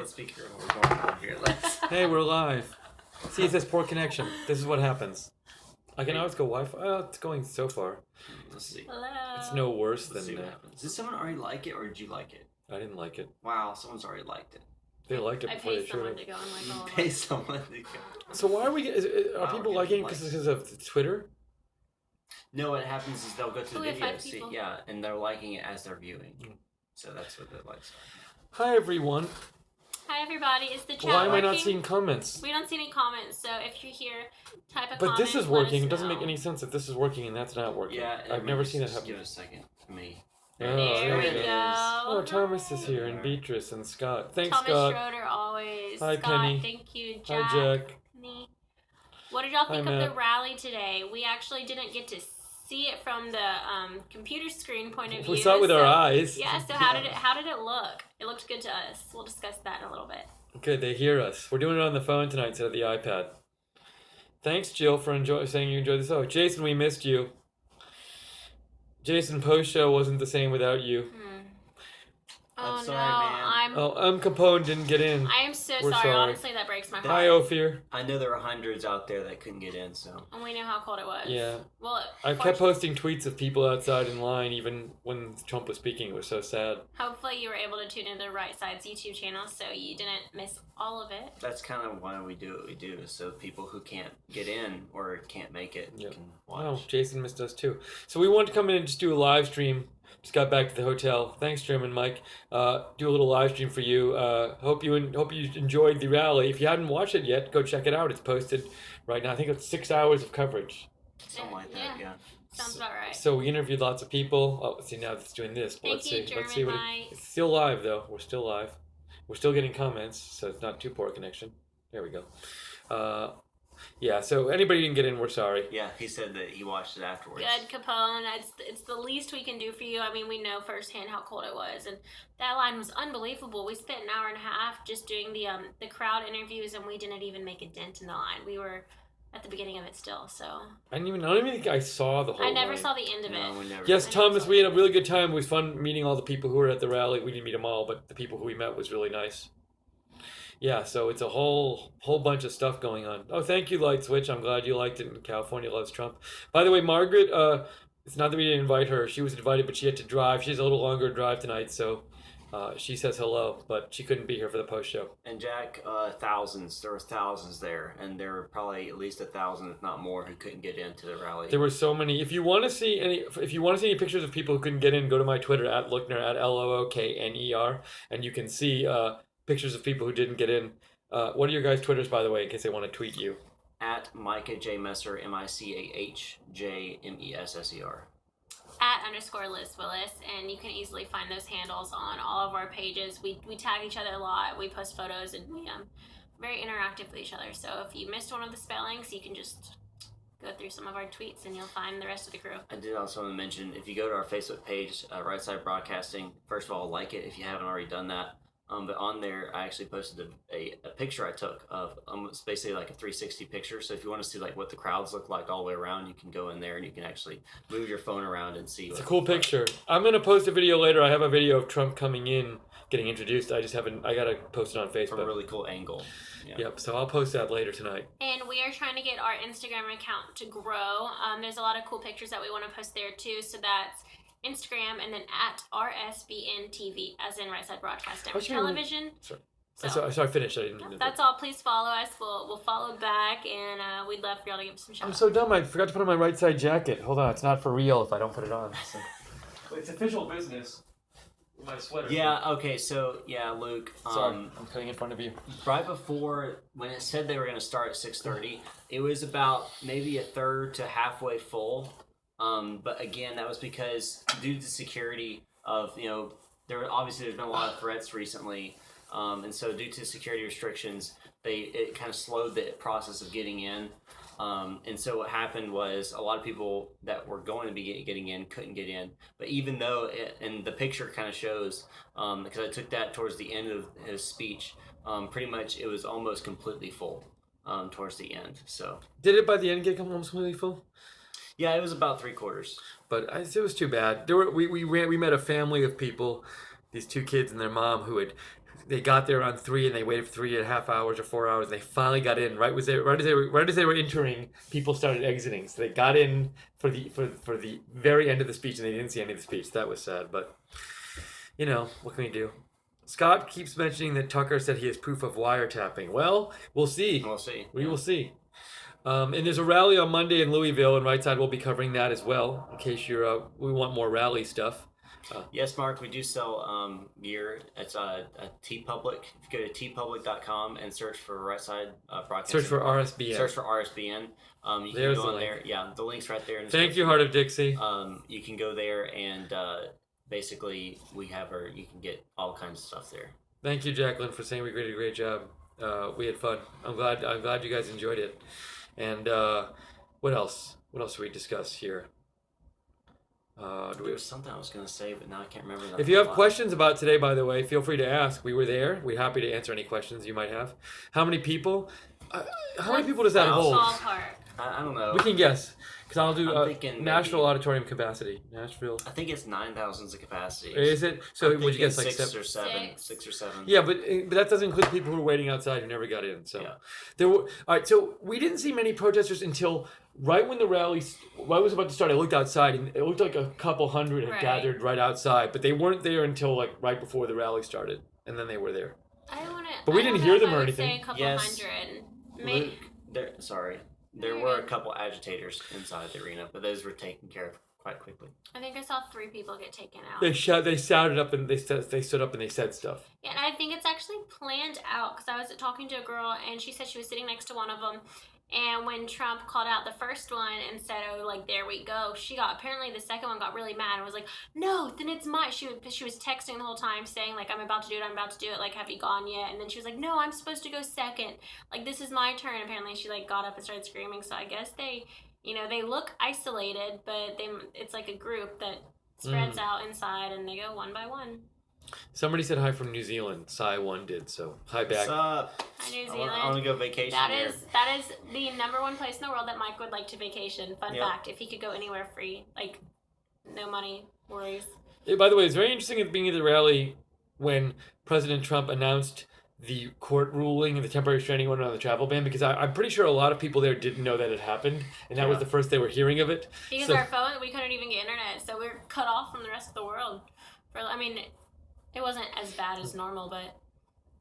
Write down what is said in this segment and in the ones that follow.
let's be careful. We're going on here. Hey, we're live. See, it says poor connection. This is what happens. I can always go Wi-Fi. Oh, it's going so far. Let's see. Hello. It's no worse Let's see than what happens. Did someone already like it, or did you like it? I didn't like it. Wow, someone's already liked it. They liked it I before they paid showed someone it. to go and like all of Pay us. someone to go. So why are we? Are Wow, people we're liking getting it because of Twitter? No, what happens is they'll go to the Oh, we have video, 5 see, people. yeah, and they're liking it as they're viewing. So that's what the likes are. Hi everyone. Hi everybody, is the chat Why am I working? not seeing comments? We don't see any comments, so if you're here, type a But comment. this is let working. us It doesn't know. make any sense if this is working and that's not working. Yeah, I've never seen that just happen. Give it a second for me. Oh, There we it is. go. Oh, Thomas is here and Beatrice and Scott. Thanks, Thomas Scott. Schroeder always. Hi, Scott, Penny. thank you. Jack. Hi, Jack. Penny. What did y'all Hi, think of Matt. the rally today? We actually didn't get to see it from the computer screen point of view. We saw it with our eyes. Yeah, so how did it look? It looked good to us. We'll discuss that in a little bit. Good, they hear us. We're doing it on the phone tonight instead of the iPad. Thanks, Jill, for saying you enjoyed this. Oh, Jason, we missed you. Jason, post-show wasn't the same without you. Oh sorry, no, man. Oh, Capone didn't get in. I am so We're sorry. sorry. Honestly, that breaks my heart. Hi, Ophir. I know there were hundreds out there that couldn't get in, so. And we knew how cold it was. Yeah. Well, I kept posting tweets of people outside in line even when Trump was speaking. It was so sad. hopefully you were able to tune into the Right Side's YouTube channel so you didn't miss all of it. That's kind of why we do what we do, so people who can't get in or can't make it Yep. can watch. Oh, Jason missed us too. So we wanted to come in and just do a live stream. Just got back to the hotel. Thanks, Jim and Mike. Do a little live stream for you. Hope you enjoyed the rally. If you hadn't watched it yet, go check it out. It's posted right now. I think it's 6 hours of coverage. Something like that, yeah. Sounds about right. So we interviewed lots of people. Oh, see, now it's doing this. Thank Let's you, see. Let's German see what Mike. it's still live though. We're still live. We're still getting comments, so it's not too poor a connection. There we go. Yeah. So anybody didn't get in, we're sorry. Yeah, he said that he watched it afterwards. Good, Capone. It's the least we can do for you. I mean, we know firsthand how cold it was, and that line was unbelievable. We spent an hour and a half just doing the crowd interviews, and we didn't even make a dent in the line. We were at the beginning of it still, so I don't even think I saw the whole I never line. saw the end of No, it. we never. Yes, I Thomas, never we saw had a it. really good time. It was fun meeting all the people who were at the rally. We didn't meet them all, but the people who we met was really nice. Yeah, so it's a whole bunch of stuff going on. Oh, thank you, Light Switch. I'm glad you liked it. And California loves Trump. By the way, Margaret, it's not that we didn't invite her. She was invited, but she had to drive. She has a little longer drive tonight, so she says hello, but she couldn't be here for the post show. And Jack, thousands. There were thousands there, and there were probably at least 1,000, if not more, who couldn't get into the rally. There were so many. If you want to see any pictures of people who couldn't get in, go to my Twitter at Lookner at LOOKNER, and you can see pictures of people who didn't get in. What are your guys' Twitters, by the way, in case they want to tweet you? At Micah J. Messer, MICAHJMESSER. @_Liz Willis, and you can easily find those handles on all of our pages. We tag each other a lot. We post photos, and we very interactive with each other. So if you missed one of the spellings, you can just go through some of our tweets, and you'll find the rest of the crew. I did also want to mention, if you go to our Facebook page, Right Side Broadcasting, first of all, like it if you haven't already done that. But on there, I actually posted a picture I took of it's basically like a 360 picture. So if you want to see like what the crowds look like all the way around, you can go in there and you can actually move your phone around and see. It's a cool picture. I'm gonna post a video later. I have a video of Trump coming in, getting introduced. I gotta post it on Facebook. From a really cool angle. Yeah. Yep. So I'll post that later tonight. And we are trying to get our Instagram account to grow. There's a lot of cool pictures that we want to post there too. So that's Instagram, and then at RSBN-TV, as in Right Side Broadcast Network Television. Sorry. So, I finished. I didn't. that's all. Please follow us. We'll follow back, and we'd love for y'all to give us some shout I'm outs. so dumb. I forgot to put on my right side jacket. Hold on. It's not for real if I don't put it on. So. It's official business. My sweater. Yeah. Okay. So yeah, Luke. Sorry, I'm cutting in front of you. Right before when it said they were going to start at 6:30, it was about maybe a third to halfway full. But again, that was because due to security of there's been a lot of threats recently, and so due to security restrictions, it kind of slowed the process of getting in. And so what happened was a lot of people that were going to be getting in couldn't get in. But even though, and the picture kind of shows, because I took that towards the end of his speech, pretty much it was almost completely full towards the end. So did it by the end get almost completely full? Yeah, it was about 3/4. But it was too bad. We met a family of people, these two kids and their mom, who had they got there around 3 and they waited for 3.5 hours or 4 hours and they finally got in right as they were entering. People started exiting, so they got in for the very end of the speech and they didn't see any of the speech. That was sad, but what can we do? Scott keeps mentioning that Tucker said he has proof of wiretapping. Well, we'll see. We will see. And there's a rally on Monday in Louisville, and Right Side will be covering that as well, in case we want more rally stuff. Yes, Mark, we do sell gear. It's a TeePublic. If you go to teepublic.com and search for Right Side Broadcasting. Search for RSBN. Search for RSBN. You can go on there. Yeah, the link's right there. Thank you, Heart of Dixie. You can go there and basically you can get all kinds of stuff there. Thank you, Jacqueline, for saying we did a great job. We had fun. I'm glad you guys enjoyed it. And what else? What else do we discuss here? There was something I was going to say, but now I can't remember. If you have questions about today, by the way, feel free to ask. We were there. We're happy to answer any questions you might have. How many people? How many people does that hold? I don't know. We can guess. Because I'll do Nashville maybe, auditorium capacity. Nashville. I think it's 9,000 the capacity. Is it? So would you guess like 6 or 7? 6 or 7. Yeah, but that doesn't include people who were waiting outside who never got in. So there were. All right. So we didn't see many protesters until right when the rally was about to start. I looked outside and it looked like a couple hundred had gathered right outside, but they weren't there until like right before the rally started, and then they were there. But we didn't hear them or anything. Say a couple hundred. Luke, there were a couple agitators inside the arena, but those were taken care of quite quickly. I think I saw 3 people get taken out. They shouted up and they stood up and they said stuff. Yeah, and I think it's actually planned out because I was talking to a girl and she said she was sitting next to one of them. And when Trump called out the first one and said, "Oh, like there we go," apparently the second one got really mad and was like, "No, then it's mine." She was texting the whole time saying like, "I'm about to do it. Like, have you gone yet?" And then she was like, "No, I'm supposed to go second. Like, this is my turn." Apparently, she like got up and started screaming. So I guess they look isolated, but it's like a group that spreads out inside and they go one by one. Somebody said hi from New Zealand. Sai1 did, so hi back. What's up? Hi, New Zealand. I want to go vacation That is the number one place in the world that Mike would like to vacation. Fun fact, if he could go anywhere free, like no money worries. By the way, it's very interesting at being at the rally when President Trump announced the court ruling and the temporary restraining order on the travel ban, because I'm pretty sure a lot of people there didn't know that it happened, and that was the first they were hearing of it. Because our phone, we couldn't even get internet, so we were cut off from the rest of the world. It wasn't as bad as normal, but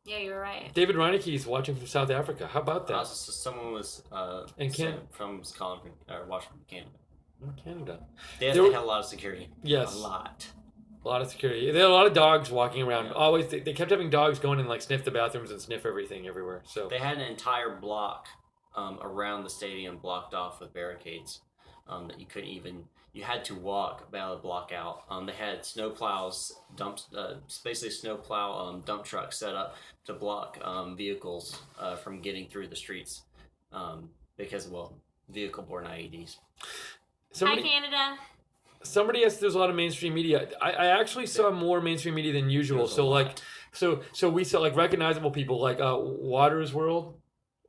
yeah, you were right. David Reineke is watching from South Africa. How about that? Someone was from Scotland or Washington, Canada. Canada. They had a lot of security. Yes. A lot of security. They had a lot of dogs walking around. Always, they kept having dogs going and like sniff the bathrooms and sniff everything everywhere. So they had an entire block around the stadium blocked off with barricades that you couldn't even. You had to walk about a block out. They had snow plows, basically snowplow dump trucks set up to block vehicles from getting through the streets because of vehicle-borne IEDs. Hi, Canada. Somebody asked, there's a lot of mainstream media. I actually saw more mainstream media than usual. So we saw like recognizable people like Waters World.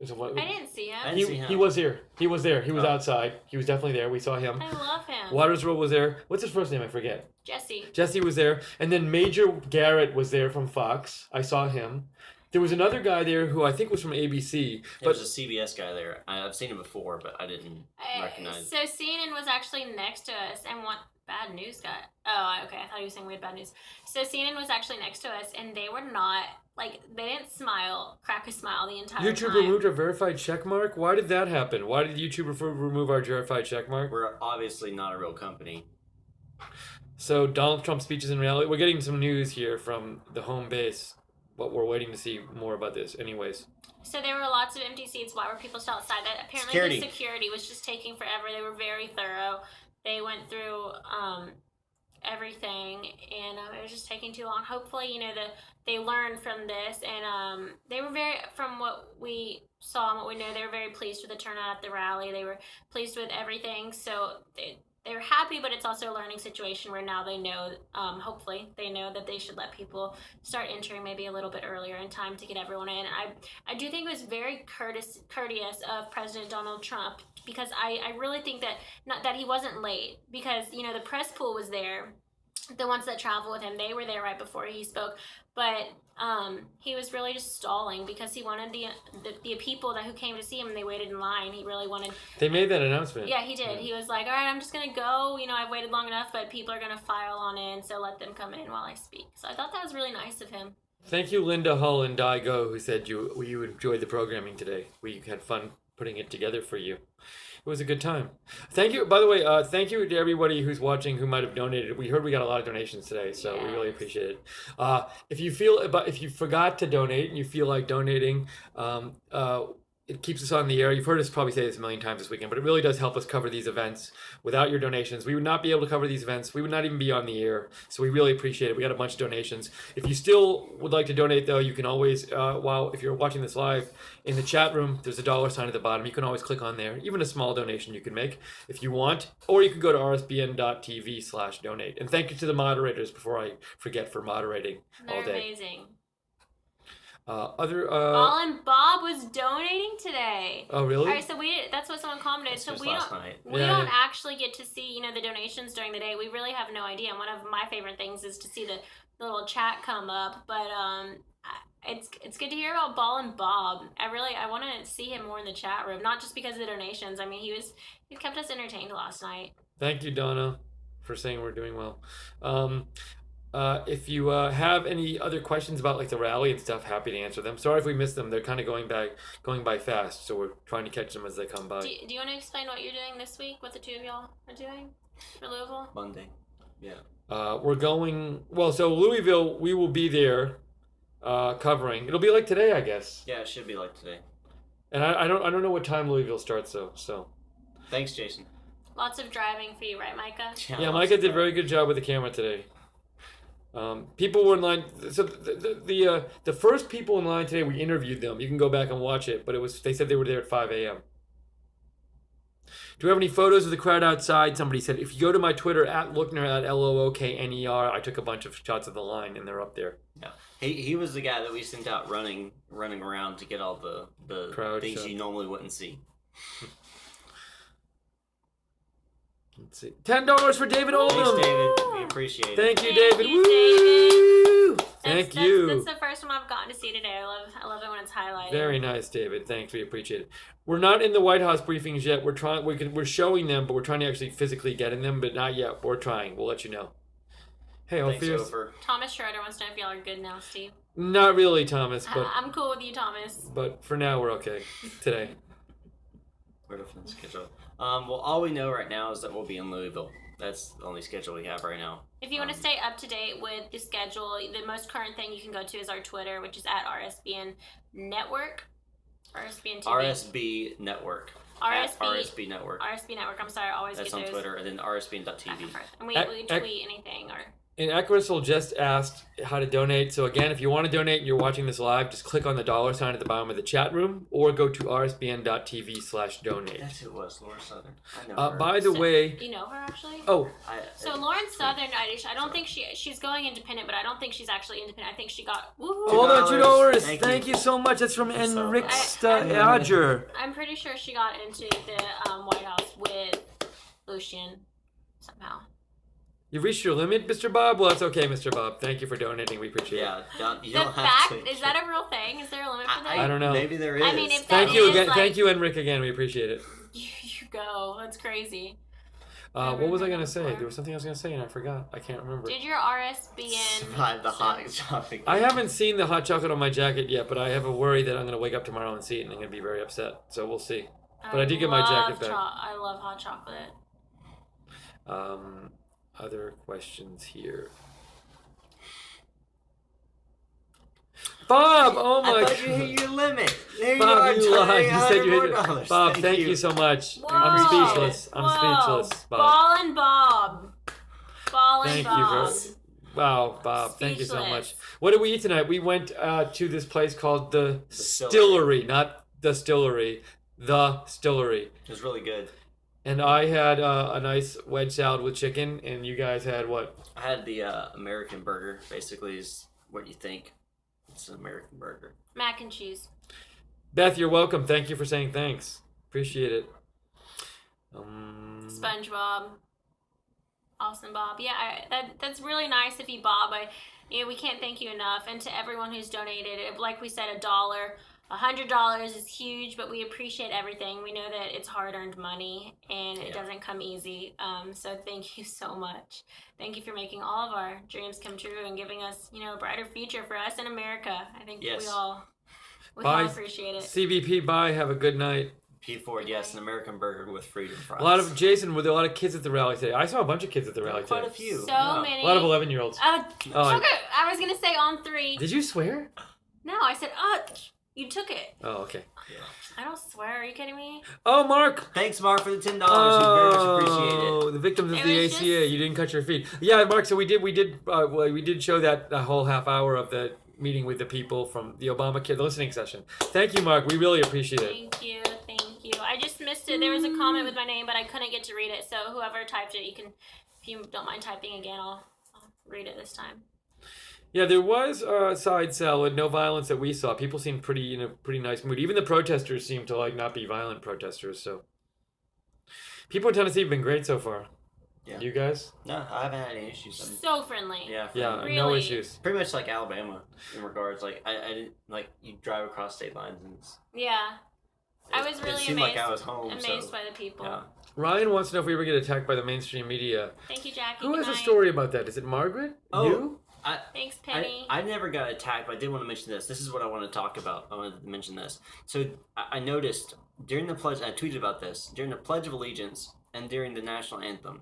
I didn't see him. He was here. He was there. He was outside. He was definitely there. We saw him. I love him. Waters World was there. What's his first name? I forget. Jesse. Jesse was there. And then Major Garrett was there from Fox. I saw him. There was another guy there who I think was from ABC. There was a CBS guy there. I've seen him before, but I didn't recognize. So CNN was actually next to us and bad news guy. Oh, okay. I thought you were saying we had bad news. So CNN was actually next to us, and they were not they didn't crack a smile the entire time. YouTube removed our verified checkmark? Why did that happen? Why did YouTube remove our verified checkmark? We're obviously not a real company. So Donald Trump speeches in reality. We're getting some news here from the home base, but we're waiting to see more about this. Anyways. So there were lots of empty seats. Why were people still outside? That apparently the security was just taking forever. They were very thorough. They went through everything, and it was just taking too long. Hopefully, they learned from this, and they were from what we saw and what we know, they were very pleased with the turnout at the rally. They were pleased with everything, so they were happy, but it's also a learning situation where now they know, hopefully, they know that they should let people start entering maybe a little bit earlier in time to get everyone in. And I do think it was very courteous of President Donald Trump, because I really think that he wasn't late, because, the press pool was there. The ones that travel with him, they were there right before he spoke. but he was really just stalling because he wanted the people who came to see him and they waited in line. He really wanted. They made that announcement. Yeah, he did. He was like, "All right, I'm just gonna go. I've waited long enough, but people are gonna file on in, so let them come in while I speak." So I thought that was really nice of him. Thank you, Linda Hull and Di Go, who said you enjoyed the programming today. We had fun putting it together for you. It was a good time. Thank you. By the way, thank you to everybody who's watching who might have donated. We heard we got a lot of donations today, so we really appreciate it. If you forgot to donate and you feel like donating, it keeps us on the air. You've heard us probably say this a million times this weekend, but it really does help us cover these events. Without your donations, we would not be able to cover these events. We would not even be on the air. So we really appreciate it. We got a bunch of donations. If you still would like to donate, though, you can always, if you're watching this live, in the chat room, there's a $sign at the bottom. You can always click on there. Even a small donation you can make if you want. Or you can go to rsbn.tv/donate. And thank you to the moderators before I forget for moderating all day. They're amazing. Ball and Bob was donating today. Oh, really? All right, so that's what someone commented. This so was we last don't night. we don't actually get to see the donations during the day. We really have no idea. And one of my favorite things is to see the little chat come up. But it's good to hear about Ball and Bob. I want to see him more in the chat room, not just because of the donations. I mean, he kept us entertained last night. Thank you, Donna, for saying we're doing well. If you have any other questions about the rally and stuff, happy to answer them. Sorry if we missed them. They're kind of going by fast, so we're trying to catch them as they come by. Do you want to explain what you're doing this week? What the two of y'all are doing for Louisville? Monday. Yeah. We're going. Well, so Louisville, we will be there covering. It'll be like today, I guess. Yeah, it should be like today. And I don't know what time Louisville starts though. So. Thanks, Jason. Lots of driving for you, right, Micah? Yeah, Micah did a very good job with the camera today. People were in line. So the first people in line today, we interviewed them. You can go back and watch it, but they said they were there at 5 a.m. Do we have any photos of the crowd outside? Somebody said, if you go to my Twitter at Lookner at LOOKNER, I took a bunch of shots of the line and they're up there. Yeah, he was the guy that we sent out running around to get all the crowd things shot. you normally wouldn't see. Let's see. $10 for David Oldham. Thanks, David. We appreciate it. Thank you, Thank David. you, Woo! David. Thank you. That's the first one I've gotten to see today. I love it when it's highlighted. Very nice, David. Thanks. We appreciate it. We're not in the White House briefings yet. We're showing them, but we're trying to actually physically get in them, but not yet. We're trying. We'll let you know. Hey, Alpheus. Thomas Schroeder wants to know if y'all are good now, Steve. Not really, Thomas, but I'm cool with you, Thomas. But for now, we're okay today. We're definitely scheduled. Well, all we know right now is that we'll be in Louisville. That's the only schedule we have right now. If you want to stay up to date with the schedule, the most current thing you can go to is our Twitter, which is at RSBN Network. RSBN TV. RSB Network. RSB Network. RSB Network. I'm sorry, I always That's get those. on Twitter, and then RSBN.TV. And we tweet anything or. And Equisel just asked how to donate. So again, if you want to donate and you're watching this live, just click on the $sign at the bottom of the chat room or go to rsbn.tv/donate. That's who it was, Laura Southern. I know her. By the way... Do you know her, actually? Oh. So Lauren Southern, I don't think she's going independent, but I don't think she's actually independent. I think she got... Woohoo! Hold on, $2. Thank you so much. That's from Enriksta Adger. I'm pretty sure she got into the White House with Lucian somehow. You've reached your limit, Mr. Bob? Well, that's okay, Mr. Bob. Thank you for donating. We appreciate it. You don't have to. Is that a real thing? Is there a limit for that? I don't know. Maybe there is. I mean, if Thank you again. Thank you, Enric, again. We appreciate it. You go. That's crazy. What was I going to say? There was something I was going to say and I forgot. I can't remember. Did your RSBN... Survive the hot chocolate. I haven't seen the hot chocolate on my jacket yet, but I have a worry that I'm going to wake up tomorrow and see it and I'm going to be very upset. So we'll see. But I did get my jacket back. I love hot chocolate. Other questions here. Bob, oh my God. I thought you hit your limit. There Bob, you lied. You said you hit $100. it. Bob, thank you so much. Whoa. I'm speechless. I'm speechless, Bob. Ball and Bob. Thank you. Wow, Bob, thank you so much. What did we eat tonight? We went to this place called the Stillery, not the Stillery. The Stillery. It was really good. And I had a nice wedge salad with chicken, and you guys had what? I had the American burger, basically, is what you think. It's an American burger. Mac and cheese. Beth, you're welcome. Thank you for saying thanks. Appreciate it. SpongeBob. Awesome, Bob. Yeah, that's really nice of you, Bob. we can't thank you enough. And to everyone who's donated, like we said, $1, $100 is huge, but we appreciate everything. We know that it's hard-earned money, and it doesn't come easy. So thank you so much. Thank you for making all of our dreams come true and giving us, a brighter future for us in America. I think we all appreciate it. CBP, bye. Have a good night. P. Ford, yes, an American burger with freedom fries. Were there a lot of kids at the rally today? I saw a bunch of kids at the rally today. Quite a few. So many. A lot of 11-year-olds. Okay, I was going to say on 3. Did you swear? No, I said, you took it. Oh, okay. Yeah. I don't swear. Are you kidding me? Oh, Mark. Thanks, Mark, for the $10. We very much appreciate it. Oh, the victims of the ACA. You didn't cut your feet. Yeah, Mark. So we did show that the whole half hour of the meeting with the people from the Obamacare, the listening session. Thank you, Mark. We really appreciate it. Thank you. I just missed it. There was a comment with my name, but I couldn't get to read it. So whoever typed it, if you don't mind typing again, I'll read it this time. Yeah, there was a side salad, no violence that we saw. People seemed pretty in a pretty nice mood. Even the protesters seemed to not be violent protesters. So people in Tennessee have been great so far. Yeah. You guys? No, I haven't had any issues. So friendly. Yeah. Really? No issues. Pretty much like Alabama in regards. I didn't you drive across state lines and I was really seemed amazed. like I was home. Amazed by the people. Yeah. Ryan wants to know if we ever get attacked by the mainstream media. Thank you, Jackie. Who has a story about that? Is it Margaret? Oh, you? Thanks, Penny. I never got attacked, but I did want to mention this. This is what I want to talk about. I wanted to mention this. So I noticed during the pledge, I tweeted about this, during the Pledge of Allegiance and during the national anthem,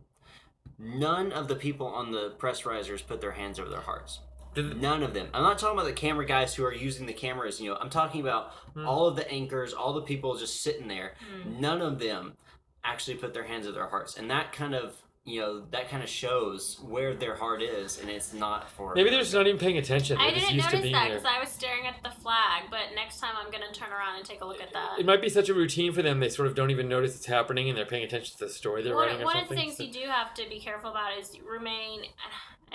none of the people on the press risers put their hands over their hearts. None of them. I'm not talking about the camera guys who are using the cameras. I'm talking about all of the anchors, all the people just sitting there. None of them actually put their hands over their hearts, and that kind of shows where their heart is, and it's not for. Maybe they're just not even paying attention. I didn't notice that because I was staring at the flag. But next time I'm gonna turn around and take a look at that. It might be such a routine for them; they sort of don't even notice it's happening, and they're paying attention to the story they're writing. One of the things you do have to be careful about is remain.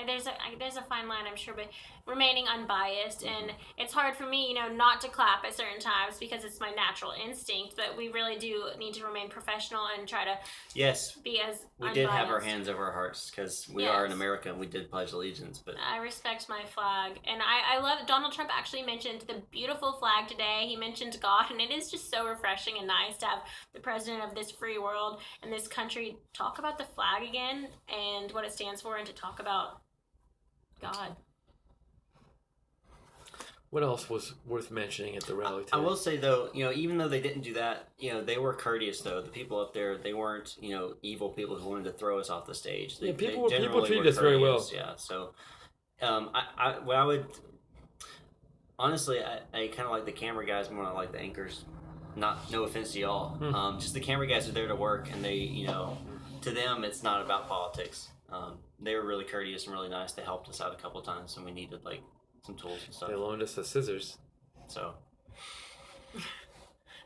There's a fine line, I'm sure, but remaining unbiased, and it's hard for me, not to clap at certain times because it's my natural instinct. But we really do need to remain professional and try to be as we unbiased. did have our hands over our hearts because we are in America and we did pledge allegiance. But I respect my flag, and I love it. Donald Trump actually mentioned the beautiful flag today. He mentioned God, and it is just so refreshing and nice to have the president of this free world and this country talk about the flag again and what it stands for, and to talk about God. What else was worth mentioning at the rally today? I will say, though, even though they didn't do that, they were courteous, though. The people up there, they weren't, evil people who wanted to throw us off the stage. People treated us very well. Yeah, so I would... Honestly, I kind of like the camera guys more than I like the anchors. No offense to y'all. Just the camera guys are there to work, and they, to them, it's not about politics. They were really courteous and really nice. They helped us out a couple of times when we needed some tools and stuff. They loaned us the scissors. So.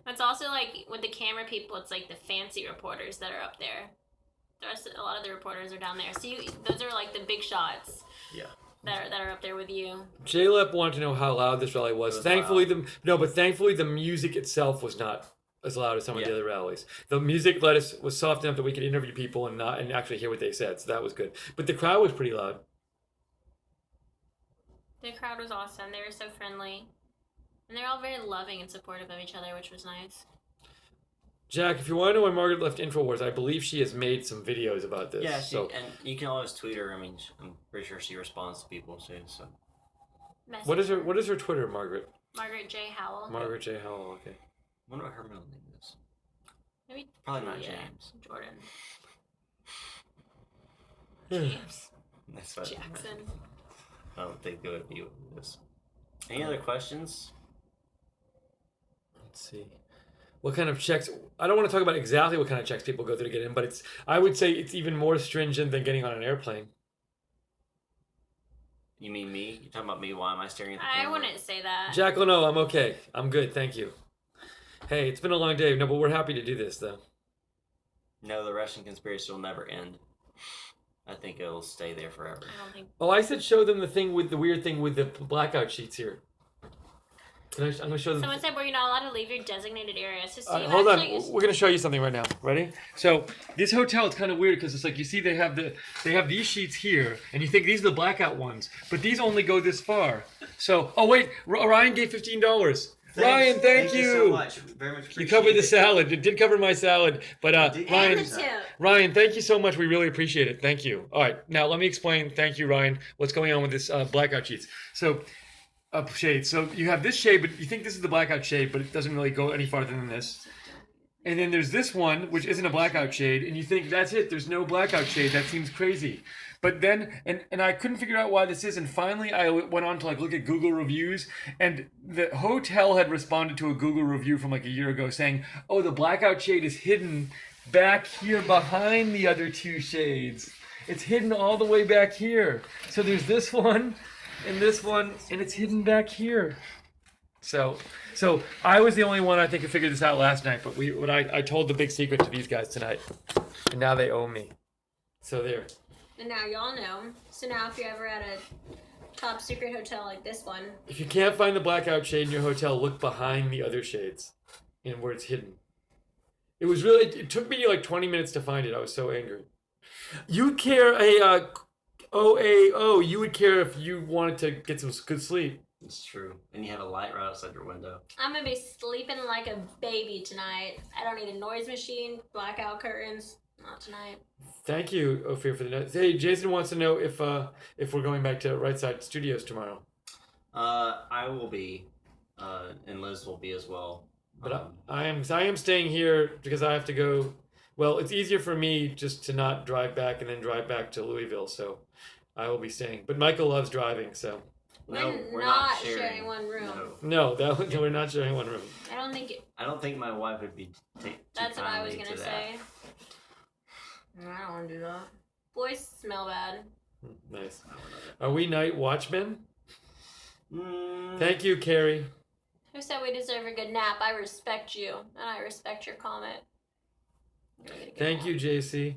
It's also with the camera people, it's the fancy reporters that are up there. A lot of the reporters are down there. So those are the big shots. Yeah. That are up there with you. J-Lep wanted to know how loud this rally was. Thankfully, the music itself was not as loud as some of the other rallies. The music was soft enough that we could interview people and actually hear what they said, so that was good. But the crowd was pretty loud. The crowd was awesome. They were so friendly. And they're all very loving and supportive of each other, which was nice. Jack, if you want to know why Margaret left InfoWars, I believe she has made some videos about this. Yeah, and you can always tweet her. I mean, I'm pretty sure she responds to people too. So. What is her Twitter, Margaret? Margaret J. Howell. Margaret J. Howell. Okay. I wonder what her middle name is. Maybe probably not James. Jordan. James. That's what Jackson. I don't think it would be with this. Any other questions? Let's see. What kind of checks? I don't want to talk about exactly what kind of checks people go through to get in, but I would say it's even more stringent than getting on an airplane. You mean me? You're talking about me? Why am I staring at the camera? I wouldn't say that. Jacqueline, no, I'm okay. I'm good, thank you. Hey, it's been a long day. No, but we're happy to do this, though. No, the Russian conspiracy will never end. I think it'll stay there forever. I don't think... Oh, I said show them the weird thing with the blackout sheets here. I'm going to show them. Someone said, "Were you not allowed to leave your designated area?" So Steve Hold on, actually we're gonna show you something right now. Ready? So this hotel is kind of weird because it's like you see they have these sheets here, and you think these are the blackout ones, but these only go this far. So wait, Ryan gave $15. Ryan, thank you. so much. Very much appreciate You covered the it. salad. It did cover my salad, but did. Ryan, and the tip. Ryan, thank you so much. We really appreciate it. Thank you. All right, now let me explain. Thank you, Ryan. What's going on with this blackout sheets? So. Shade. So you have this shade, but you think this is the blackout shade, but it doesn't really go any farther than this. And then there's this one, which isn't a blackout shade, and you think that's it. There's no blackout shade. That seems crazy. But then, and I couldn't figure out why this is. And finally, I went on to look at Google reviews, and the hotel had responded to a Google review from a year ago saying, "Oh, the blackout shade is hidden back here behind the other two shades. It's hidden all the way back here. So there's this one." And this one, and it's hidden back here. So I was the only one I think who figured this out last night. But I told the big secret to these guys tonight, and now they owe me. So there. And now y'all know. So now if you're ever at a top secret hotel like this one, If you can't find the blackout shade in your hotel, look behind the other shades, and where it's hidden. It took me like 20 minutes to find it. I was so angry. You'd care you would care if you wanted to get some good sleep. It's true. And you have a light right outside your window. I'm gonna be sleeping like a baby tonight. I don't need a noise machine, blackout curtains. Not tonight. Thank you, Ophir, for the notes. Hey, Jason wants to know if we're going back to Right Side Studios tomorrow. I will be, and Liz will be as well. But I am staying here because I have to go. Well, it's easier for me just to not drive back and then drive back to Louisville, so I will be staying. But Michael loves driving, so. No, we're not sharing one room. No. No, we're not sharing one room. I don't think my wife would be too that's what I was kindly gonna to say. I don't want to do that. Boys smell bad. Nice. Are we night watchmen? that. Thank you, Carrie. Who said we deserve a good nap? I respect you, and I respect your comment. You're gonna get a good Thank nap. you, JC.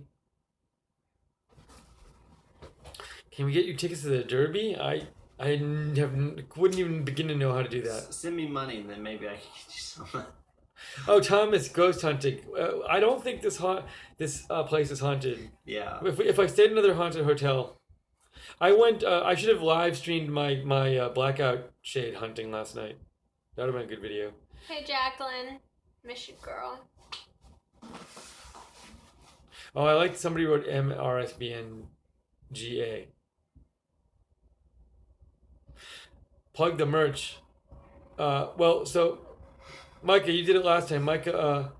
Can we get you tickets to the Derby? I wouldn't even begin to know how to do that. Send me money, and then maybe I can get you some. Oh, Thomas, ghost hunting. I don't think this place is haunted. Yeah. If I stayed in another haunted hotel, I went. I should have live streamed my blackout shade hunting last night. That would have been a good video. Hey, Jacqueline. Miss you, girl. Oh, I liked somebody wrote MRSBNGA. Plug the merch. Well, so Micah, you did it last time. Micah,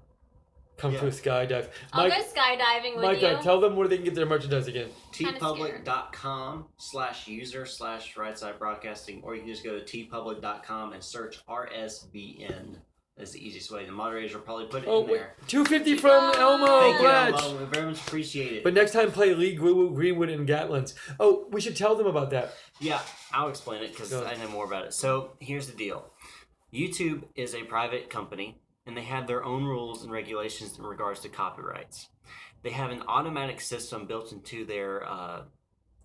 come to a skydive. I'll go skydiving with you. Micah, tell them where they can get their merchandise again. tpublic.com/user/rightside broadcasting, or you can just go to tpublic.com and search RSBN. That's the easiest way. The moderators will probably put it in there. $2.50 from Elmo. Thank you, Pledge. Elmo. We very much appreciate it. But next time, play Lee Greenwood and Gatlands. Oh, we should tell them about that. Yeah, I'll explain it because I know more about it. So here's the deal. YouTube is a private company, and they have their own rules and regulations in regards to copyrights. They have an automatic system built into their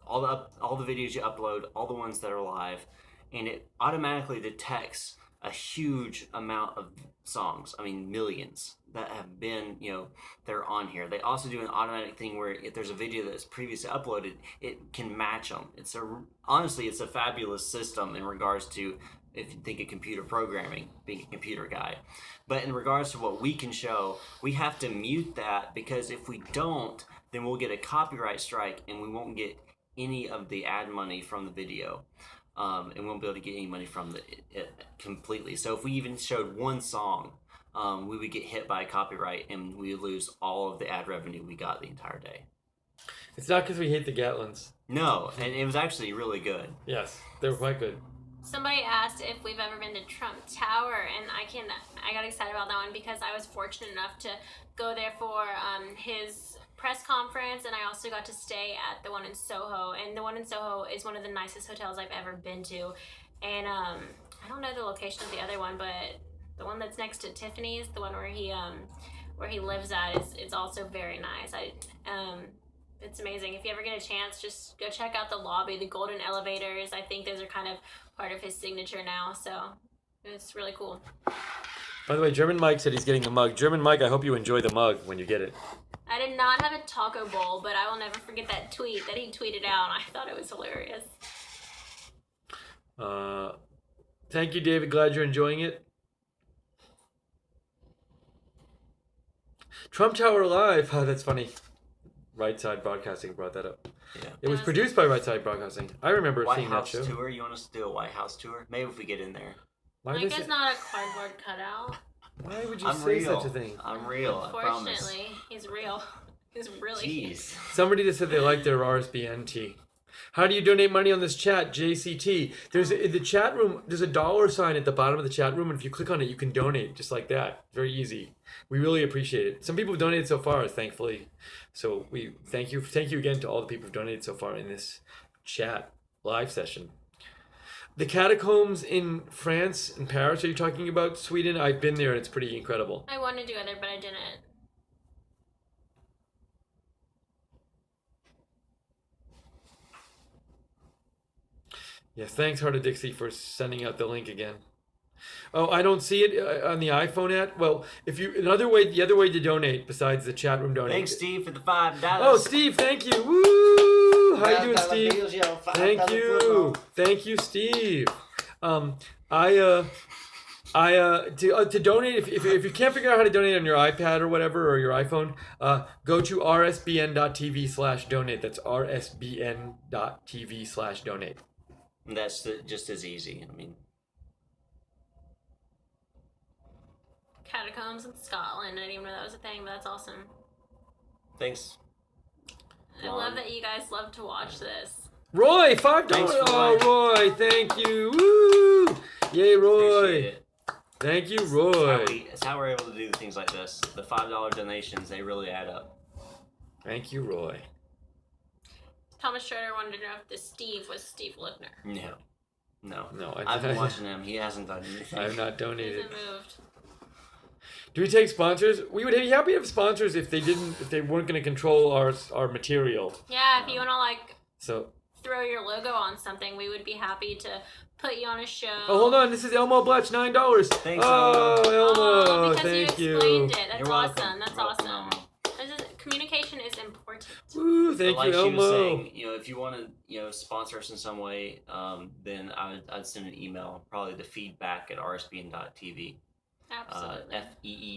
all the videos you upload, all the ones that are live, and it automatically detects a huge amount of songs. I mean, millions that have been, they're on here. They also do an automatic thing where if there's a video that's previously uploaded, it can match them. Honestly, it's a fabulous system in regards to, if you think of computer programming, being a computer guy. But in regards to what we can show, we have to mute that, because if we don't, then we'll get a copyright strike and we won't get any of the ad money from the video. And we won't be able to get any money from it completely. So if we even showed one song, we would get hit by a copyright and we would lose all of the ad revenue we got the entire day. It's not because we hate the Gatlands. No, and it was actually really good. Yes, they were quite good. Somebody asked if we've ever been to Trump Tower, and I got excited about that one because I was fortunate enough to go there for his press conference, and I also got to stay at the one in Soho, and the one in Soho is one of the nicest hotels I've ever been to. And I don't know the location of the other one, but the one that's next to Tiffany's, the one where he lives at, is also very nice. It's amazing. If you ever get a chance, just go check out the lobby, the golden elevators. I think those are kind of part of his signature now. So It's really cool. By the way, German Mike said he's getting the mug. German Mike, I hope you enjoy the mug when you get it. I did not have a taco bowl, but I will never forget that tweet that he tweeted out. I thought it was hilarious. Thank you, David. Glad you're enjoying it. Trump Tower Live. Oh, that's funny. Right Side Broadcasting brought that up. Yeah. It was produced by Right Side Broadcasting. I remember White seeing House that show. tour. You want us to do a White House tour? Maybe if we get in there. Why, Mike is not a cardboard cutout. why would you I'm say real. such a thing? I'm real. I promise. Unfortunately, he's real. He's really. Jeez. Somebody just said they like their RSBN tee. How do you donate money on this chat? JCT. There's in the chat room. There's a dollar sign at the bottom of the chat room, and if you click on it, you can donate just like that. Very easy. We really appreciate it. Some people have donated so far, thankfully. So we thank you. Thank you again to all the people who've donated so far in this chat live session. The catacombs in France and Paris. Are you talking about Sweden? I've been there, and it's pretty incredible. I wanted to go there, but I didn't. Yeah, thanks, Heart of Dixie, for sending out the link again. Oh, I don't see it on the iPhone yet. Well, if you the other way to donate besides the chat room donate. Thanks, Steve, for the $5. Oh, Steve, thank you. Woo! How you doing, Steve? Thank you, Steve. To donate, if you can't figure out how to donate on your iPad or whatever or your iPhone, go to rsbn.tv/donate. That's rsbn.tv/donate. And that's just as easy. I mean, Catacombs in Scotland. I didn't even know that was a thing, but that's awesome. thanks. I love that you guys love to watch this. Roy, $5. Oh, Roy, thank you. Woo! Yay, Roy. Appreciate it. Thank you, Roy. It's how we're able to do things like this. The $5 donations, they really add up. Thank you, Roy. Thomas Schroeder wanted to know if the Steve was Steve Lipner. No. No, I've been watching him. He hasn't done anything. I have not He donated. hasn't moved. Do we take sponsors? We would be happy to have sponsors if they weren't going to control our material. Yeah, if you want to So. throw your logo on something, we would be happy to put you on a show. Oh, hold on. This is Elmo Bletch, $9. Thanks, oh, Elmo. Because Thank you you. explained it. That's You're welcome. awesome. That's You're welcome, awesome. Communication is important. Woo, thank But you, like she was Elmo. saying, if you want to, sponsor us in some way, then I'd send an email, probably to feedback@rsbn.tv. Absolutely.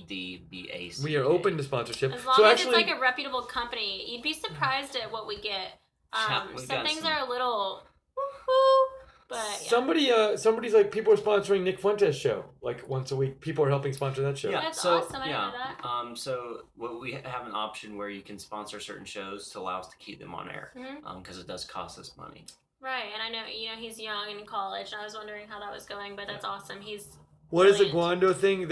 FEEDBAC. We are open to sponsorship. As long as it's like a reputable company, you'd be surprised at what we get. Some things are a little woo-hoo, but yeah. Somebody's like, people are sponsoring Nick Fuentes' show, like once a week. People are helping sponsor that show. Yeah, That's so, awesome. I know that. So we have an option where you can sponsor certain shows to allow us to keep them on air, because it does cost us money. Right, and I know he's young in college, and I was wondering how that was going, but that's awesome. He's What is the brilliant. Guando thing? You're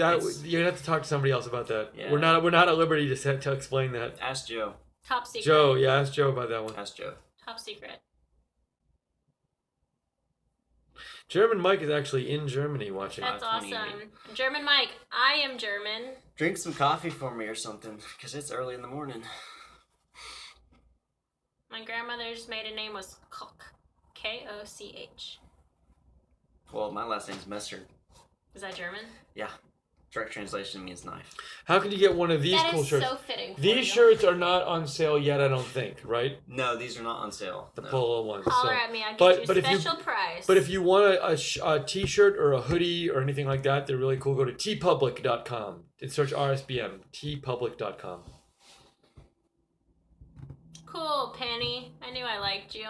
gonna have to talk to somebody else about that. Yeah. We're not at liberty to explain that. Ask Joe. Top secret. Joe, yeah, ask Joe about that one. Ask Joe. Top secret. German Mike is actually in Germany watching. That's 528. awesome. German Mike, I am German. Drink some coffee for me or something, because it's early in the morning. My grandmother's maiden name was Koch. Koch. Well, my last name's Messer. Is that German? Yeah. Direct translation means knife. How can you get one of these That cool is shirts? so fitting. For These you. shirts are not on sale yet, I don't think, right? No, these are not on sale. The No. polo ones. Holler so. at me. I'll get but you a if you- special price. But if you want a t-shirt or a hoodie or anything like that, they're really cool. Go to tpublic.com and search RSBM. tpublic.com. Cool, Penny. I knew I liked you.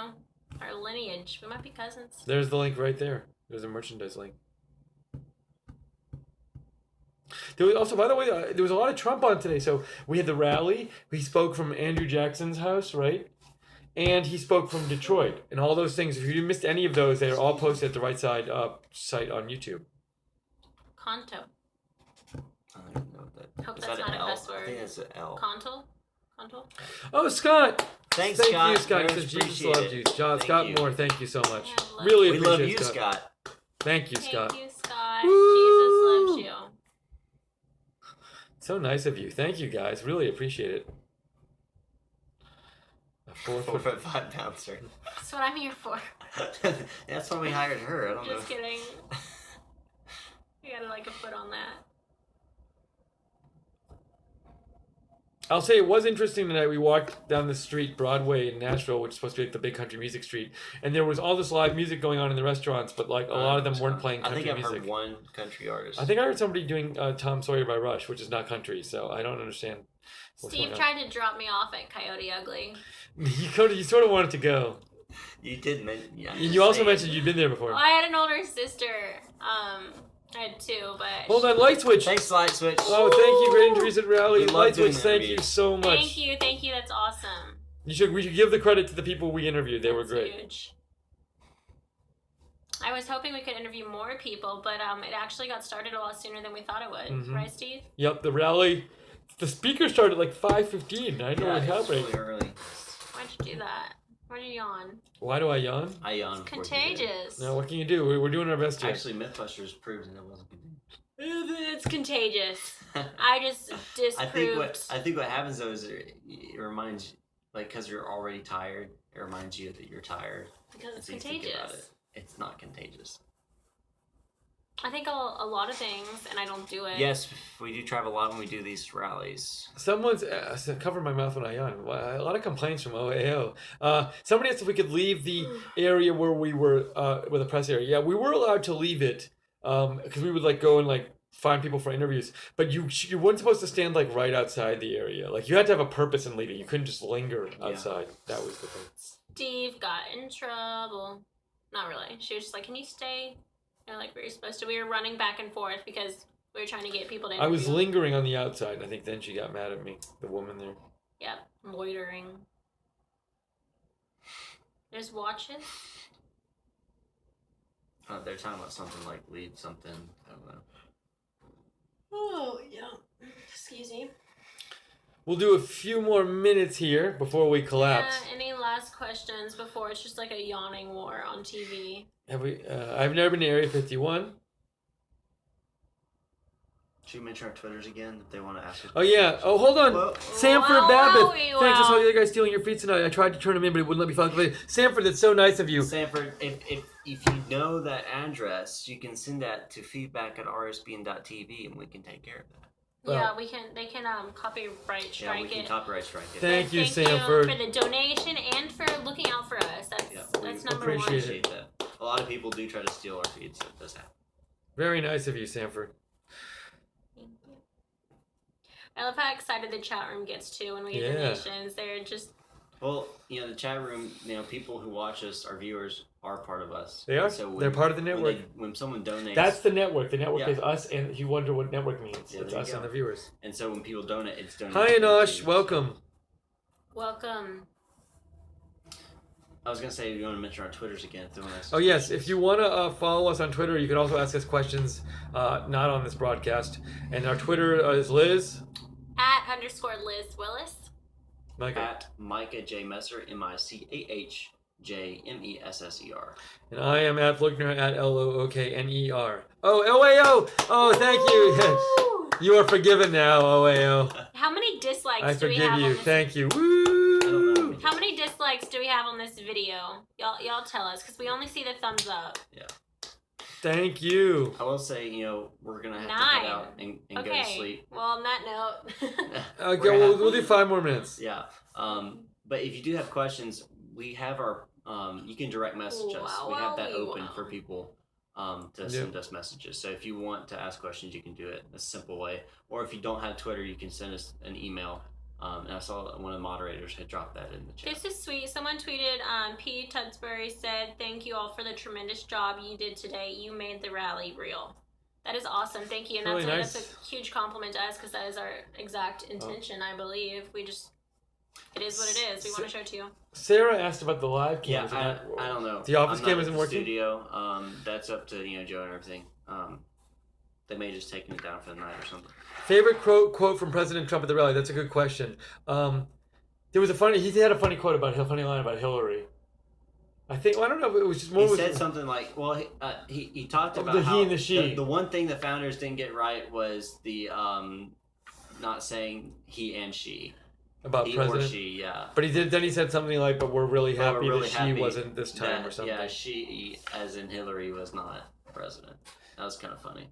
Our lineage. We might be cousins. There's the link right there. There's a merchandise link. There was also, by the way, there was a lot of Trump on today. So we had the rally. He spoke from Andrew Jackson's house, right? And he spoke from Detroit. And all those things. If you missed any of those, they're all posted at the Right Side site on YouTube. Conto. I don't even know what that Hope is. that's that not an a L? cuss I word. think it's an L. Conto? Conto? Oh, Scott! Thanks, Thank Scott. you, Scott. Very Says much Jesus appreciate loves it. you. John, Thank Scott you. Moore, thank you so much. Yeah, I love Really We appreciate love you, Scott. Scott. Thank you, Scott. Thank you, Scott. Woo! Jesus loves you. So nice of you. Thank you, guys. Really appreciate it. A 4'5" bouncer. That's what I'm here for. That's when we hired her. I don't know. Just kidding. I gotta like a foot on that. I'll say it was interesting tonight. We walked down the street, Broadway in Nashville, which is supposed to be like the big country music street, and there was all this live music going on in the restaurants, but like a lot of them weren't playing country music. I think I've heard one country artist. I think I heard somebody doing Tom Sawyer by Rush, which is not country, so I don't understand. Steve tried to drop me off at Coyote Ugly. You sort of wanted to go. You did mention, yeah. And you also mentioned you'd been there before. Well, I had an older sister. I had two, but... Hold on, Light Switch. Thanks, Light Switch. Oh, thank you. Great interviews at Rally. We love Light doing Switch, thank you interviews. so much. Thank you. That's awesome. We should give the credit to the people we interviewed. They were great. Huge. I was hoping we could interview more people, but it actually got started a lot sooner than we thought it would. Mm-hmm. Right, Steve? Yep, the Rally. The speaker started at like 5:15. I know what happened. Really early. Why'd you do that? Why'd you yawn? Why do I yawn? I yawn. It's contagious. No, what can you do? We're doing our best here. Actually, Mythbusters proved that it wasn't contagious. It's contagious. I just disproved. I think what happens though is it reminds you, like, because you're already tired, it reminds you that you're tired. Because it's so you think about contagious. It's not contagious. I think a lot of things, and I don't do it. Yes, we do travel a lot when we do these rallies. Someone's cover my mouth when I yawn. A lot of complaints from OAO. Somebody asked if we could leave the area where we were with the press area. Yeah, we were allowed to leave it because we would like go and like find people for interviews. But you weren't supposed to stand like right outside the area. Like you had to have a purpose in leaving. You couldn't just linger outside. That was the thing. Steve got in trouble. Not really. She was just like, "Can you stay?" Like we were supposed to. We were running back and forth because we were trying to get people to interview. I was lingering on the outside, and I think then she got mad at me, the woman there. Yep, loitering. There's watches. They're talking about something like leave something. I don't know. Oh, yeah. Excuse me. We'll do a few more minutes here before we collapse. Yeah, any last questions before it's just like a yawning war on TV? Have we? I've never been to Area 51. Should we mention our Twitters again if they want to ask us? Oh yeah. Oh, hold on. Whoa. Sanford Whoa, Babbitt. whoa. Thanks. I saw the other guy stealing your feet tonight. I tried to turn him in, but it wouldn't let me follow. Sanford, that's so nice of you. Sanford, if you know that address, you can send that to feedback@rsbn.tv and we can take care of that. Yeah, they can copyright strike Yeah, we can it. copyright strike it. Thank you, Thank Sanford. you for the donation and for looking out for us. That's number one. appreciate that. A lot of people do try to steal our feeds, so it does happen. Very nice of you, Sanford. Thank you. I love how excited the chat room gets too when we get Yeah. donations. They're just Well, the chat room, people who watch us, our viewers, are part of us. They are. So They're part of the network. When someone donates, That's the network. The network Yeah. is us, and you wonder what network means. Yeah, It's there you us go. and the viewers. and so when people donate, it's donated. Hi, to the Anosh. team. Welcome. welcome. I was gonna say you want to mention our Twitters again if they want to ask Oh us yes, questions. if you want to follow us on Twitter, you can also ask us questions not on this broadcast. And our Twitter is Liz. @_Liz Willis. Micah. At Micah J Messer, MICHAJMESSER. And I am at Lookner at LOOKNER. Oh, OAO! Oh, thank you. Woo! You are forgiven now, OAO. How many dislikes I do we forgive have you. on this? Thank you. I don't Woo! know. How many dislikes do we have on this video? Y'all tell us, because we only see the thumbs up. Thank you. I will say, we're gonna have to 9. head out and go to Okay. sleep. Well, on that note. Okay, we'll do 5 more minutes. Yeah. But if you do have questions, we have our you can direct message us. Wow, We have that wow, open wow. for people to send us messages. So if you want to ask questions, you can do it a simple way. Or if you don't have Twitter, you can send us an email. And I saw one of the moderators had dropped that in the chat. This is sweet. Someone tweeted, P. Tudsbury said, "Thank you all for the tremendous job you did today. You made the rally real." That is awesome. Thank you. And Really that's nice. a huge compliment to us because that is our exact intention, I believe. It is what it is. We want to show it to you. Sarah asked about the live Yeah, cam. I don't know. The office I'm cam not isn't at the working? Studio. That's up to Joe and everything. They may have just taken it down for the night or something. Favorite quote from President Trump at the rally? That's a good question. There was he had a funny funny line about Hillary. I think, I don't know if it was just more. He said something like, well, he talked about the how he and the she. The one thing the founders didn't get right was the not saying he and she. About he president. or she, yeah. But then he said something like, "But we're really Well, happy we're really that she happy wasn't this time," that, or something. Yeah, she, as in Hillary, was not president. That was kind of funny.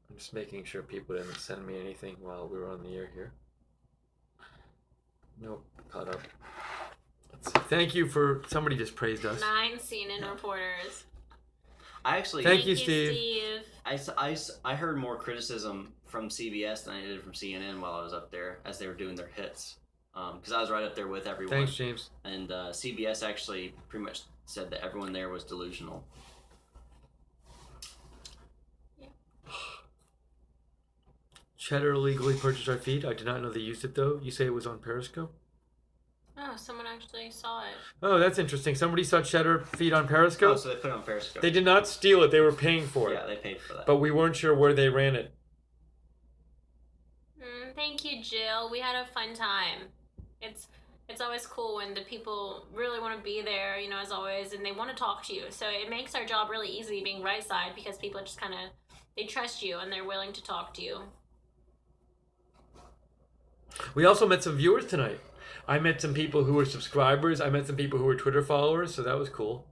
I'm just making sure people didn't send me anything while we were on the air here. Nope, caught up. Let's see. Thank you for somebody just praised us. 9 CNN reporters. I actually Thank you, Steve. I heard more criticism from CBS than I did from CNN while I was up there as they were doing their hits. Because I was right up there with everyone. Thanks, James. And CBS actually pretty much said that everyone there was delusional. Yeah. Cheddar illegally purchased our feed. I did not know they used it, though. You say it was on Periscope? Oh, someone actually saw it. Oh, that's interesting. Somebody saw Cheddar feed on Periscope? Oh, so they put it on Periscope. They did not steal it. They were paying for it. Yeah, they paid for that. But we weren't sure where they ran it. Thank you, Jill. We had a fun time. It's always cool when the people really want to be there, you know, as always, and they want to talk to you. So it makes our job really easy being right side because people just kind of, they trust you and they're willing to talk to you. We also met some viewers tonight. I met some people who were subscribers. I met some people who were Twitter followers, so that was cool.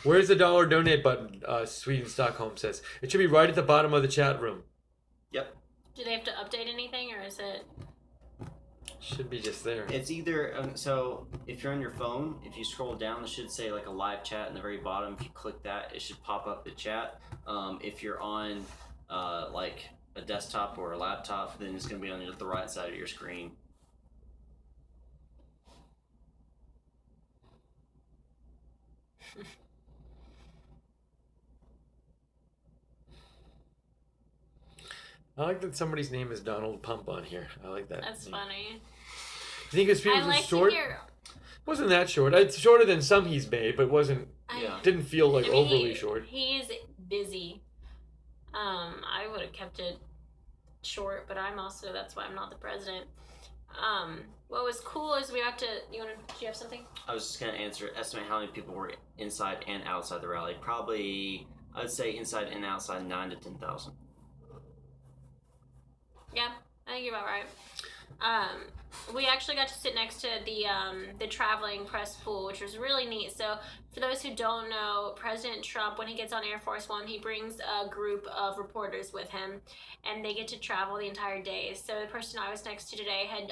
Where's the dollar donate button? Sweden Stockholm says. It should be right at the bottom of the chat room. Yep. Do they have to update anything, or is it? Should be just there. It's either, so if you're on your phone, if you scroll down, it should say like a live chat in the very bottom. If you click that, it should pop up the chat. If you're on like a desktop or a laptop, then it's going to be on the right side of your screen. I like that somebody's name is Donald Pump on here. I like that. That's funny. You think his speech I was like short? to hear. Wasn't that short? It's shorter than some he's made, but wasn't. Yeah. Didn't feel like overly short. He's busy. I would have kept it short, but that's why I'm not the president. What was cool is we got to. Do you have something? I was just going to estimate how many people were inside and outside the rally. Probably, I would say inside and outside 9,000 to 10,000. Yeah, I think you're about right. We actually got to sit next to the traveling press pool, which was really neat. So for those who don't know, President Trump, when he gets on Air Force One, he brings a group of reporters with him, and they get to travel the entire day. So the person I was next to today had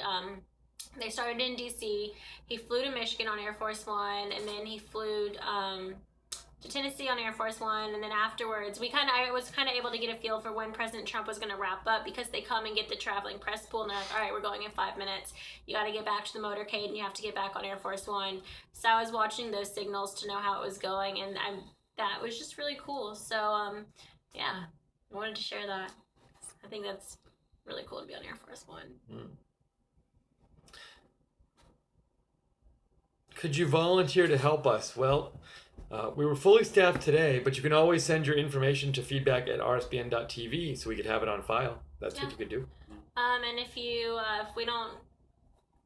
they started in D.C. He flew to Michigan on Air Force One, and then he flew to Tennessee on Air Force One, and then afterwards I was kind of able to get a feel for when President Trump was going to wrap up, because they come and get the traveling press pool and they're like, all right, we're going in 5 minutes. You got to get back to the motorcade and you have to get back on Air Force One. So I was watching those signals to know how it was going, and that was just really cool. So yeah, I wanted to share that. I think that's really cool to be on Air Force One. Could you volunteer to help us? Well, we were fully staffed today, but you can always send your information to feedback@rsbn.tv so we could have it on file. That's what you could do. And if we don't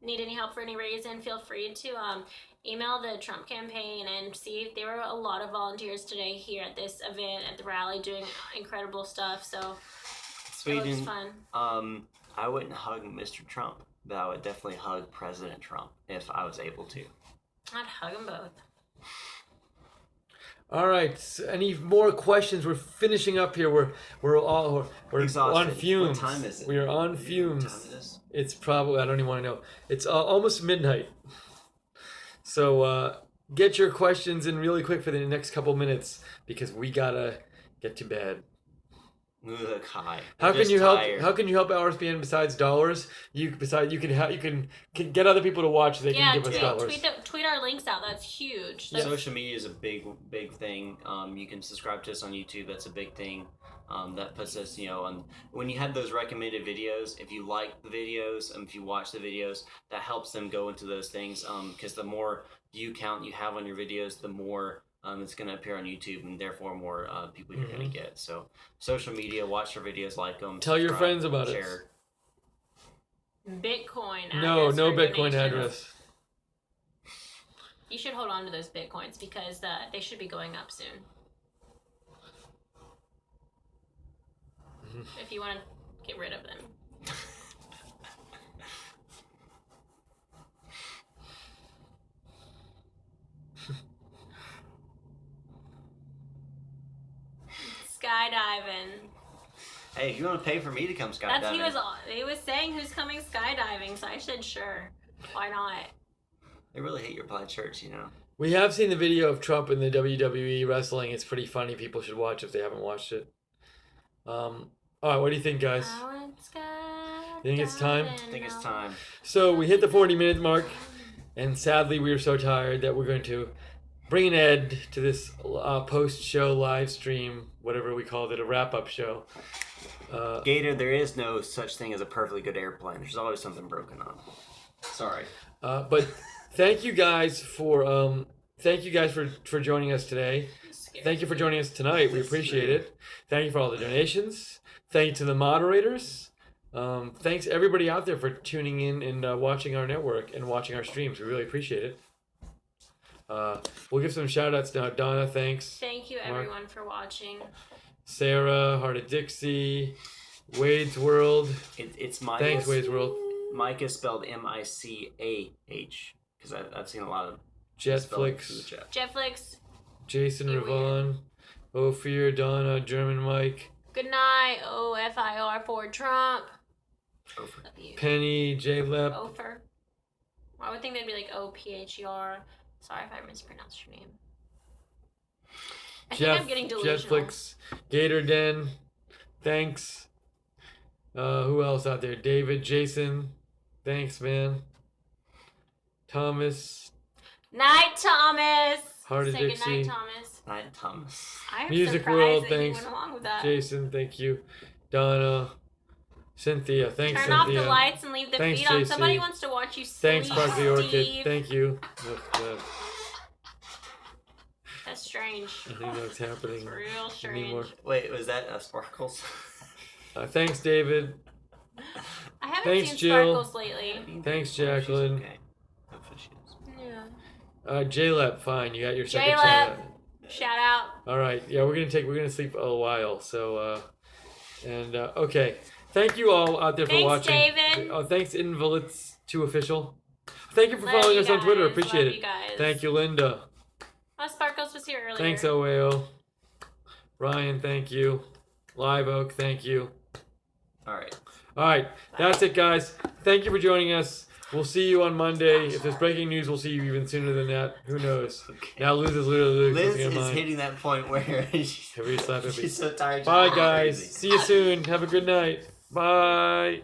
need any help for any reason, feel free to email the Trump campaign and see if there were a lot of volunteers today here at this event at the rally doing incredible stuff. So Sweden, it looks fun. I wouldn't hug Mr. Trump, but I would definitely hug President Trump if I was able to. I'd hug them both. All right. Any more questions? We're finishing up here. We're Exhausted. on fumes. What time is it? We are on fumes. What time it is? It's probably, I don't even want to know. It's almost midnight. So get your questions in really quick for the next couple minutes, because we gotta get to bed. Ugh, hi. How I'm can just you help? tired. How can you help RSBN besides dollars? You can get other people to watch. They can give us dollars. Tweet our links out. That's huge. Yeah. Social media is a big thing. You can subscribe to us on YouTube. That's a big thing. That puts us, on. When you have those recommended videos, if you like the videos, if you watch the videos, that helps them go into those things. Because the more view count you have on your videos, the more it's going to appear on YouTube, and therefore more people you're going to get. So social media, watch your videos, like them. Tell your friends about share. it. Bitcoin address. No for Bitcoin donations. address. You should hold on to those Bitcoins because they should be going up soon. If you want to get rid of them. skydiving. Hey, if you want to pay for me to come skydiving. He was saying who's coming skydiving, so I said sure. Why not? They really hate your plaid shirts, you know. We have seen the video of Trump in the WWE wrestling. It's pretty funny. People should watch if they haven't watched it. All right, what do you think, guys? You think it's time? I think it's time. So we hit the 40-minute mark, and sadly we are so tired that we're going to bring an end to this post-show live stream, whatever we called it, a wrap-up show. Gator, there is no such thing as a perfectly good airplane. There's always something broken on. Sorry. But thank you guys for joining us today. Thank you for joining us tonight. We appreciate it. Thank you for all the donations. Thank you to the moderators. Thanks everybody out there for tuning in and watching our network and watching our streams. We really appreciate it. We'll give some shout outs now. Donna, thanks. Thank you everyone for watching. Sarah, Heart of Dixie, Wade's World. It's Mike. Thanks, Wade's World. Mike is spelled M-I-C-A-H because I've seen a lot of Jetflix. Jetflix. Jason Ravon, Ophir, Donna, German Mike. Good night, OFIR for Trump. Ophir. Penny, J Lep. Ophir. I would think they'd be like O-P-H-E-R. Sorry if I mispronounced your name. I think I'm getting delusional. Jetflix, Gator Den, thanks. Who else out there? David, Jason, thanks, man. Thomas. Night, Thomas. Heart of Say Dixie. good night, Thomas. Night, Thomas. I'm Music surprised World, that thanks. you went along with that. Jason, thank you. Donna, Cynthia, thanks, Turn Cynthia. off the lights and leave the Thanks, feed on. JC. Somebody wants to watch you sleep. Thanks, Sparkly Orchid. Steve. Thank you. That's strange. I think that's happening. It's real strange. Anymore. Wait, was that Sparkles? Thanks, David. I haven't Thanks, seen Jill. Sparkles lately. Thanks, Jacqueline. Okay. Hopefully she is. Yeah. J-Lep, fine. You got your second J-Lep. shout out. Shout out. All right. Yeah, we're gonna sleep a while. So, okay. Thank you all out there for Thanks, watching. David. Oh, thanks, Invalids2 Official. Thank you for Love following you us on Twitter. guys. Appreciate Love it. you guys. Thank you, Linda. Oh, Sparkles was here earlier. Thanks, OAO. Ryan, thank you. Live Oak, thank you. All right. All right. That's it, guys. Thank you for joining us. We'll see you on Monday. If there's breaking news, we'll see you even sooner than that. Who knows? Okay. Now Liz is literally Liz losing her is mind. hitting that point where Everybody slap it. she's so tired. Bye, she's guys. crazy. See you soon. Have a good night. Bye.